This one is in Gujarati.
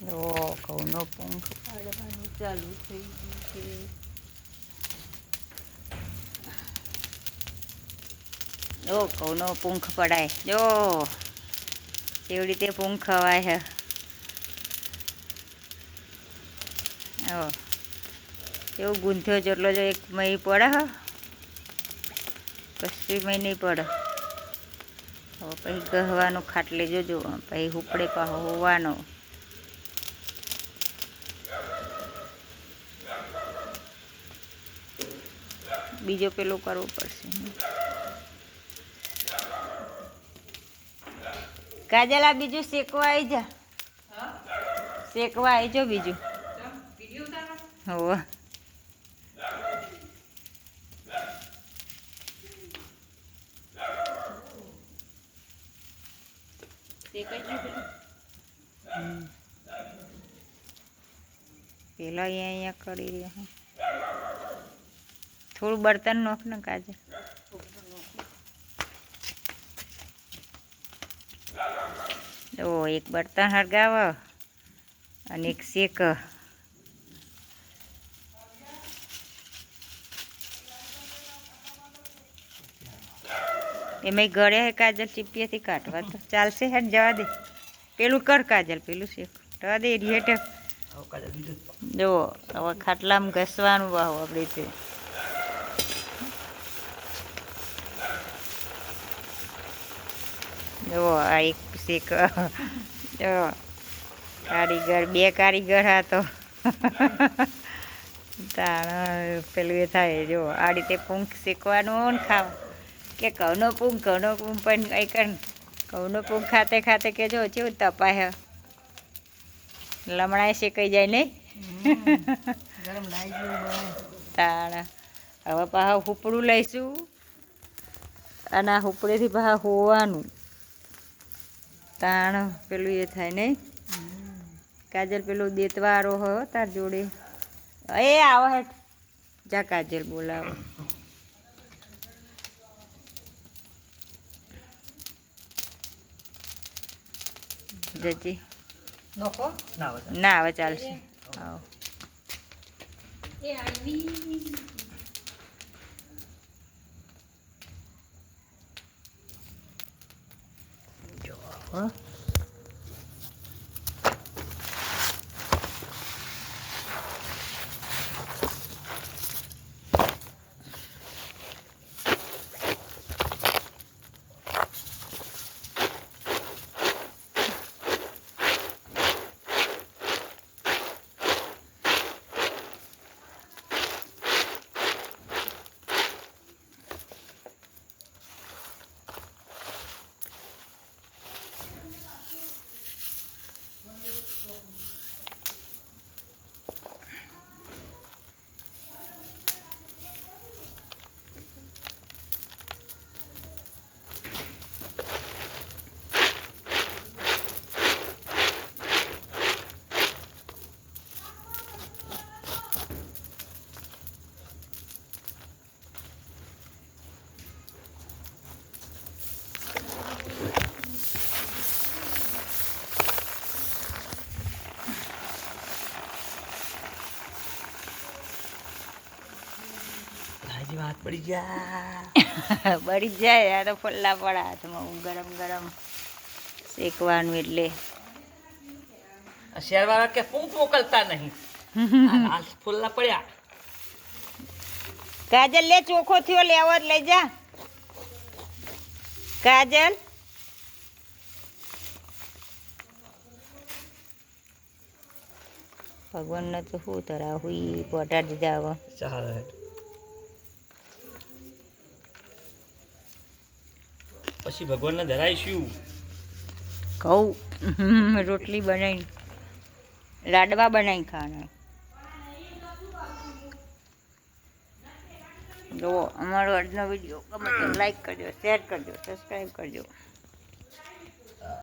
જો ઘઉંનો પંખ પાડવાનું ચાલુ થઈ ગયું છે. જો ઘઉંનો પંખ પડાય, જો એવી રીતે પંખ ખવાય છે. એવું ગૂંથ્યો જેટલો જો એક મહી પડે હ, કશું મહી નહીં પડે. હવે પછી ગહવાનો ખાટલે જોજો, પછી ઉપડે પાછો હોવાનો. બીજો પેલો કરવો પડશે. કાજલ આ બીજું શેકવા આવી જા, શેકવા આવી જો બીજું. હોવે પેલા અહીંયા કરી રહ્યા. થોડું બર્તન નોખ ને કાજલ. તો એક બર્તન હળગાવ અને એક શેક. એમાં ગળે હે કાજલ, ચીપિયાથી કાઢવા તો ચાલશે. હેઠ જવા દે, પેલું કર કાજલ, પેલું શેક જવા દે. હેઠ જો હવે ખાટલામાં ઘસવાનું વાવ આપણે તે. જો આ એક શેક. જો કારીગર, બે કારીગર હા તો તાણ પેલું એ થાય. જો આ રીતે પંખ શેકવાનું ને ખાવા કે ઘઉંનો પંખ, ઘઉંનો પંખ. પણ કંઈ કર ઘઉંનો પંખ ખાતે ખાતે કે જો કેવું તપાય લમણાએ શેકાઈ જાય નહીં. તાણ હવે પાછા હુપડું લઈશું અને આ હુપડેથી પાછા હોવાનું. તાણ પેલું એ થાય નહીં. કાજલ પેલું દેતવારો હોય તાર જોડે. એ આવો હે જા કાજલ બોલાવો. જજી ના હવે ચાલશે. આવો જો હાથ પડી જાય. બળી જાય આ તો ફોલ્લા પડા હાથમાં. ગરમ ગરમ શેકવાનું એટલે શેરવાળા કે પંખ મોકલતા નહીં. હાથ ફોલ્લા પડ્યા. કાજલ લે, ચોખ્ખો થયો લેવો જ લઈ જા કાજલ. ભગવાનને તો શું તરા હુઈ પોટા દીધા હવે. ચાલે પછી ભગવાનને ધરાઈશું. ઘઉં રોટલી બનાવી, લાડવા બનાવી ખાવાના. જો અમારો આજનો વિડીયો ગમે તો લાઈક કરજો, શેર કરજો, સબસ્ક્રાઈબ કરજો.